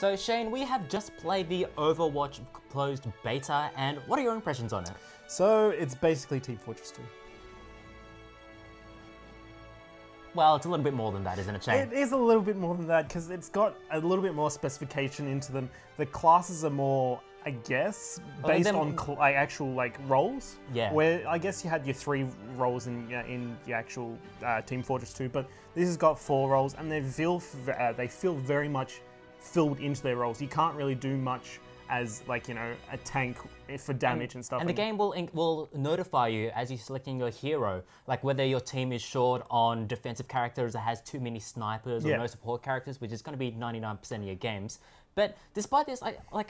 So Shane, we have just played the Overwatch closed beta, and what are your impressions on it? So it's basically Team Fortress 2. Well, it's a little bit more than that, isn't it, Shane? It is a little bit more than that because it's got a little bit more specification into them. The classes are more, I guess, based on actual roles. Yeah. Where I guess you had your 3 roles in the actual Team Fortress 2, but this has got 4 roles, and they feel very much filled into their roles. You can't really do much as a tank for damage and stuff. And the game will notify you as you're selecting your hero, like whether your team is short on defensive characters or has too many snipers or no support characters, which is going to be 99% of your games. But despite this,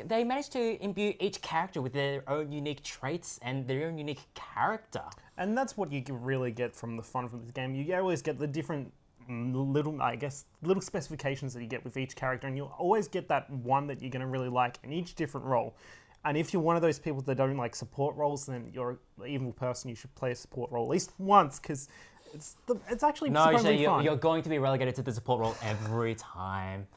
they managed to imbue each character with their own unique traits and their own unique character. And that's what you can really get from the fun from this game. You always get the different little specifications that you get with each character, and you'll always get that one that you're going to really like in each different role. And if you're one of those people that don't like support roles, then you're an evil person. You should play a support role at least once, because it's actually surprisingly fun. You're going to be relegated to the support role every time.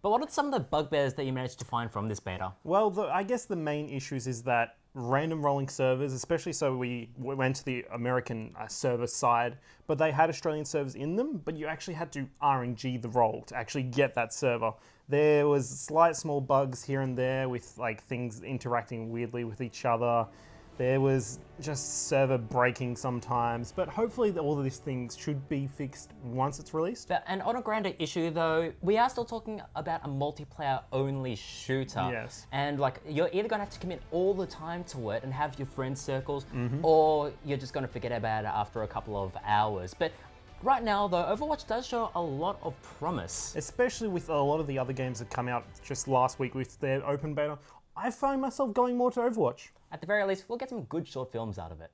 But what are some of the bugbears that you managed to find from this beta? Well, I guess the main issues is that random rolling servers, especially so we went to the American server side, but they had Australian servers in them, but you actually had to RNG the role to actually get that server. There was slight small bugs here and there with things interacting weirdly with each other. There was just server breaking sometimes, but hopefully all of these things should be fixed once it's released. And on a grander issue though, we are still talking about a multiplayer only shooter. Yes. And you're either going to have to commit all the time to it and have your friend circles, or you're just going to forget about it after a couple of hours. But right now though, Overwatch does show a lot of promise. Especially with a lot of the other games that come out just last week with their open beta. I find myself going more to Overwatch. At the very least, we'll get some good short films out of it.